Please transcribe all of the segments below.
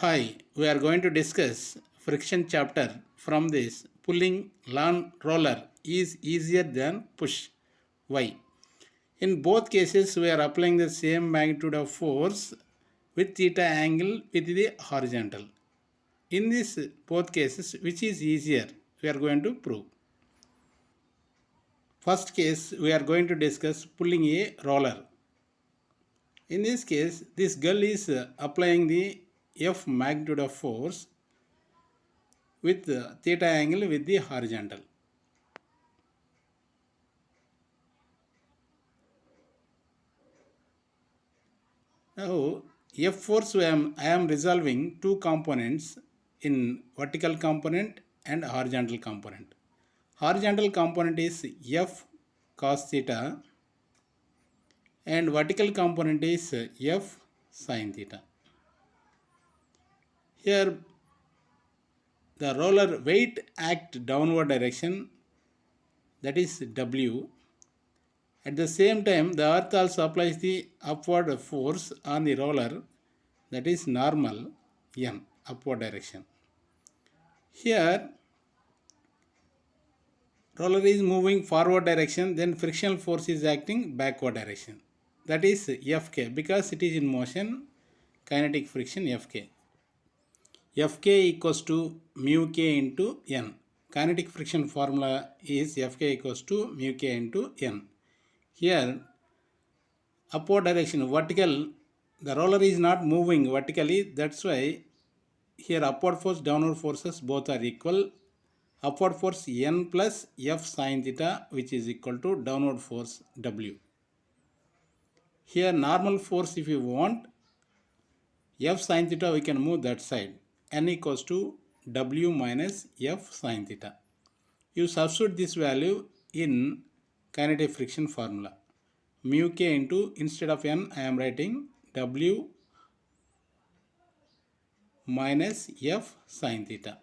Hi, we are going to discuss friction chapter from this pulling lawn roller is easier than push. Why? In both cases, we are applying the same magnitude of force with theta angle with the horizontal. In this both cases, which is easier, we are going to prove. First case, we are going to discuss pulling a roller. In this case, this girl is applying the F magnitude of force with theta angle with the horizontal. Now F force I am resolving two components in vertical component and horizontal component. Horizontal component is F cos theta and vertical component is F sin theta. Here the roller weight act downward direction, that is W. At the same time, the earth also applies the upward force on the roller, that is normal N, upward direction. Here, roller is moving forward direction, then frictional force is acting backward direction. That is Fk, because it is in motion, kinetic friction Fk. Fk equals to mu k into N. Kinetic friction formula is Fk equals to mu k into N. Here, upward direction, vertical, the roller is not moving vertically, that's why here upward force, downward forces both are equal. Upward force N plus F sin theta, which is equal to downward force W. Here normal force, if you want, F sin theta we can move that side. N equals to W minus F sin theta. You substitute this value in kinetic friction formula. Mu k into, instead of N I am writing W minus F sin theta.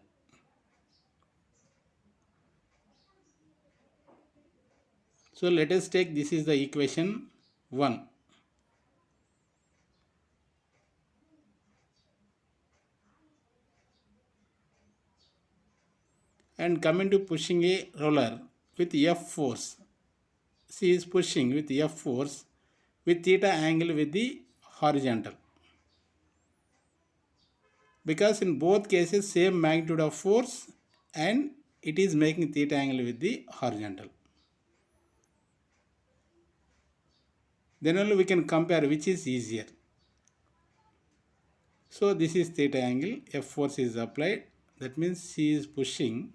So let us take, this is the equation 1. And coming to pushing a roller with F force. She is pushing with F force with theta angle with the horizontal. Because in both cases same magnitude of force and it is making theta angle with the horizontal. Then only we can compare which is easier. So this is theta angle, F force is applied, that means she is pushing.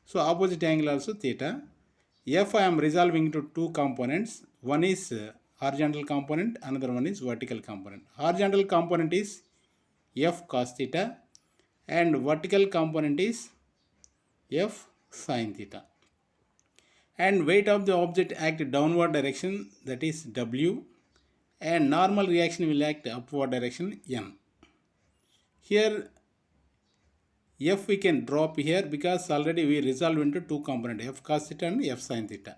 So opposite angle also theta. F I am resolving into two components. One is horizontal component, another one is vertical component. Horizontal component is F cos theta and vertical component is F sin theta. And weight of the object act downward direction, that is W, and normal reaction will act upward direction N. Here F we can drop here because already we resolve into two components, F cos theta and F sin theta.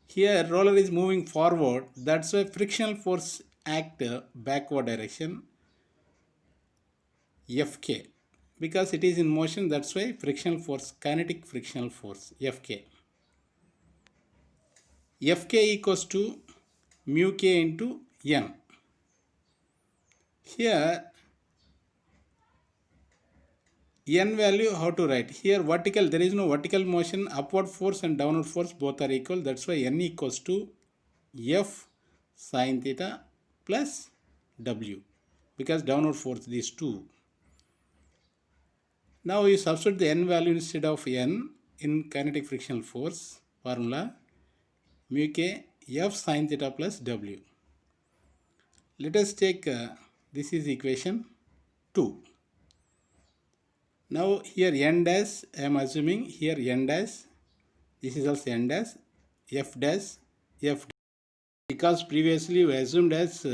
Here roller is moving forward, that's why frictional force act backward direction Fk. Because it is in motion, that's why frictional force, kinetic frictional force Fk. Fk equals to mu k into N. Here N value how to write? Here vertical, there is no vertical motion, upward force and downward force both are equal, that's why N equals to F sin theta plus W, because downward force, these two. Now we substitute the N value instead of N in kinetic frictional force formula, mu k F sin theta plus W. Let us take, this is equation 2. Now here N dash, I am assuming here N dash, this is also N dash, F dash, F dash. Because previously we assumed as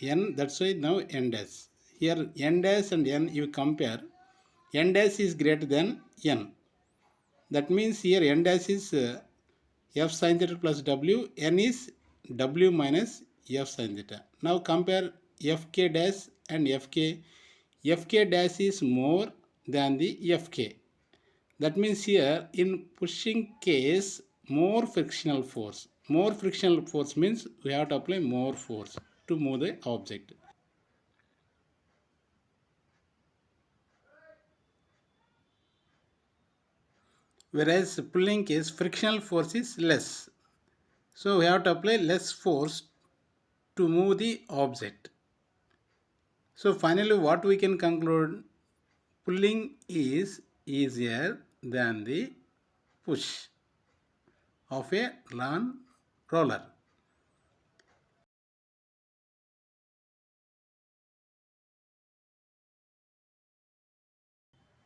N, that's why now N dash. Here N dash and N you compare, N dash is greater than N. That means here N dash is F sin theta plus W, N is W minus F sin theta. Now compare Fk dash and Fk. Fk dash is more than the Fk. That means here in pushing case, more frictional force. More frictional force means we have to apply more force to move the object. Whereas pulling case, frictional force is less. So we have to apply less force to move the object. So finally what we can conclude, pulling is easier than the push of a lawn roller.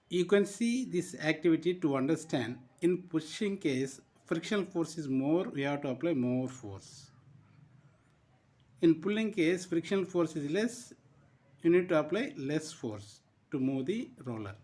You can see this activity to understand. In pushing case, frictional force is more, we have to apply more force. In pulling case, frictional force is less, you need to apply less force to move the roller.